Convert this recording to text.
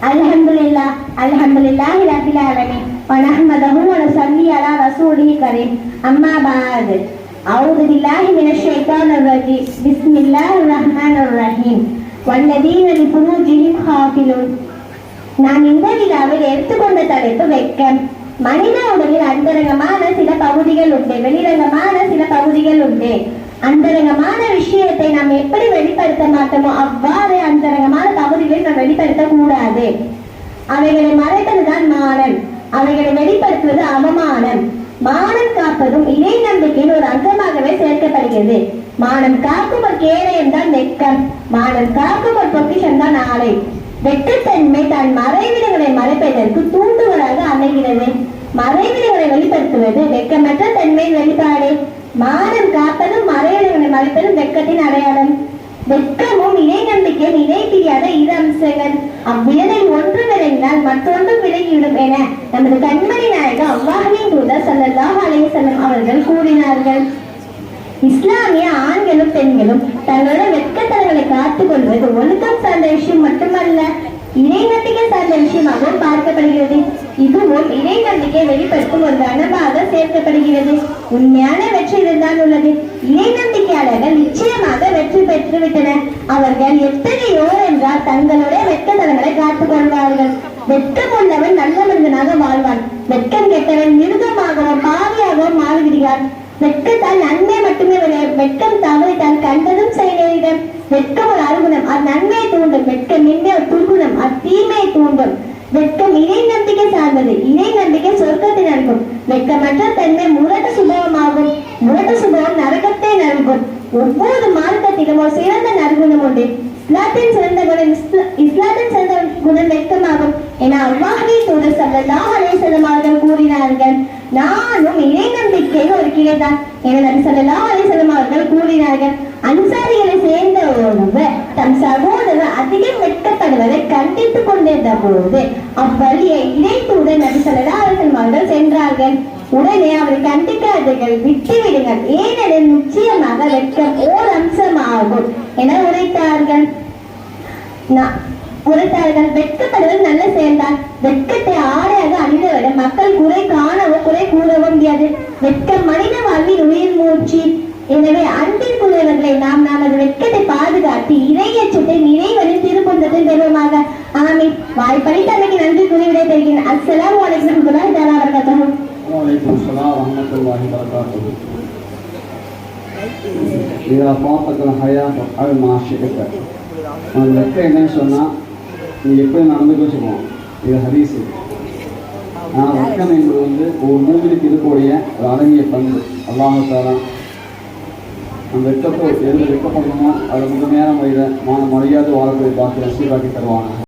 அல்ஹம்துலில்லாஹி ரப்பில் ஆலமீன் வ நஹ்மதுஹு வ நுஸல்லி அலா ரசூலிஹி கரீம். அம்மா பஅத். அஊது பில்லாஹி மினஷ் ஷைத்தானிர் ரஜீம். பிஸ்மில்லாஹிர் ரஹ்மானிர் ரஹீம். வல்லதீன லிஃபுரூஜிஹிம் ஹாஃபிலூன். நான் இந்த விழாவில் எடுத்துக்கொண்ட தலைப்பு வெட்கம். மனித உடலில் அந்தரங்கமான சில பகுதிகள் உண்டு, வெளிரங்கமான சில பகுதிகள் உண்டு. அந்தரங்கமான விஷயத்தை நாம் எப்படி வெளிப்படுத்த மாட்டோமோ அவ்வாறு அந்தரங்கமான பகுதிகளை நாம் வெளிப்படுத்த கூடாது. அவைகளை மறைப்பதுதான் மானம், அவைகளை வெளிப்படுத்துவது அவமானம். மானம் காப்பதும் இறை நம்பிக்கையின் ஒரு அங்கமாகவே சேர்க்கப்படுகிறது. மானம் காக்கும் ஒரு கேடயம் தான் வெட்கம். மானம் காக்கும் ஒரு பொக்கிஷம் தான் ஆலை. வெட்கத்தன்மை தன் மறைவிடங்களை மறைப்பதற்கு தூண்டுகோலாக அமைகிறது. மறைவிடங்களை வெளிப்படுத்துவது வெட்கமற்ற தன்மையின் வெளிப்பாடு. மானம் காப்பதும் மறைவிடங்களை மறைப்பதும் வெட்கத்தின் அடையாளம். வெட்கமும் இறை நம்பிக்கையும் இணை பிரியாத இரு அம்சங்கள். அவ்விரலில் ஒன்று விளங்கினால் மற்றொன்றும் விலகிவிடும் என நமது கண்மணி நாயகம் அல்லாஹ்வின் தூதர் ஸல்லல்லாஹு அலைஹி வஸல்லம் அவர்கள் கூறினார்கள். இஸ்லாமிய ஆண்களும் பெண்களும் தங்களுடைய வெட்கத்தனங்களை காத்துக் கொள்வது ஒழுக்கம் சார்ந்த விஷயம் மட்டுமல்ல, இறை நம்பிக்கை சார்ந்த விஷயமாகவும் பார்க்கப்படுகிறது. இதுவும் இறை நம்பிக்கை வெளிப்படுத்தும் ஒரு கனவாக சேர்க்கப்படுகிறது. உண்மையான வெற்றி இதுதான் உள்ளது. இறை நம்பிக்கையாளர்கள் நிச்சயமாக வெற்றி பெற்று விட்டனர். அவர்கள் எத்தகையோர் என்றால் தங்களுடைய வெட்கத்தனங்களை காத்துக் கொள்வார்கள். வெட்கம் உள்ளவன் நல்ல மனிதனாக வாழ்வான். வெட்கம் கெட்டவன் மிருகமாகவும் பாவியாகவும் மாறுகிறான். வெட்கத்தால் நன்மை மட்டுமே விளையும். வெட்கம் தவறித்தால் கண்டதும் செய்ய நேரிடும். வெட்கம் ஒரு அருகுணம், அது நன்மையை தூண்டும். வெட்கம் இன்மை ஒரு துர்குணம், அது தீமையை தூண்டும். வெட்கம் இறை நம்பிக்கை சார்ந்தது. இறை நம்பிக்கை சொர்க்கத்தை நல்கும். வெட்கமற்ற தன்மை முரட்டு சுபாவமாகும். முரட்டு சுபாவம் நரகத்தை நல்கும். ஒவ்வொரு மார்க்கத்திலும் ஒரு சிறந்த நற்குணம் உண்டு. இஸ்லாத்தின் சிறந்த குணம் வெட்கமாகும் என அல்லாஹ்வின் தூதர் ஸல்லல்லாஹு அலைஹி வஸல்லம் அவர்கள் கூறினார்கள். நானும் இறை நம்பிக்கையில் ஒரு கிளைதான் என நபி ஸல்லல்லாஹு அலைஹி வஸல்லம் அவர்கள் கூறினார்கள். அன்சாரிகளை சேர்ந்த ஒருவர் தம் சகோதரர் அதிகம் வெட்கப்படுவதை கண்டித்துக் கொண்டிருந்த போது அவ்வழியை இறை தூதர் நபி ஸல்லல்லாஹு அலைஹி வஸல்லம் அவர்கள் சென்றார்கள். உடனே அவரை கண்டிக்காதீர்கள், விட்டுவிடுங்கள், ஏனெனில் நிச்சயமாக வெட்கம் ஓர் அம்சமாகும் என உரைத்தார்கள். வெட்கப்படுவது நல்ல செயல்தான். வெட்கத்தை ஆடையாக அணிந்தவிட மக்கள் குறை காணவோ குறை கூறவோ முடியாது. வெட்கம் மனித வாழ்வின் உயிர் மூச்சு. எனவே அன்பிற்குரியவர்களை நாம் நமது வெட்கத்தை பாதுகாத்து இறையச்சத்தை நிறைவரின் திருப்பந்தத்தில் பெறுவோமாக. ஆமீன். வாய்ப்பளித்தமைக்கு நன்றி கூறி விடை பெறுகிறேன். அஸ்ஸலாமு அலைக்கும் வரஹ்மத்துல்லாஹி தஆலா வபரகாத்துஹு. வலைக்கும் ஸலாம் வரஹ்மத்துல்லாஹி வபரகாத்துஹு. இதா பாத்தகல் ஹயாத் அல் மாஷிகத. அந்த வெட்கம் என்னன்னு சொன்னா நீ எப்படி நடந்து வச்சுக்கணும். இது ஹதீஸ். ஆனால் வெட்கம் என்பது ஒரு மூவிலுக்கு இருக்கக்கூடிய ஒரு அழகிய பண்பு. அல்லாஹ் தஆலா அந்த வெட்கத்தை எதில் வெட்கப்படணுமோ அதை முழுமையான முறையில் மரியாதை வாழக்கூடிய பாக்கி நசீபாக்கி தருவாங்க.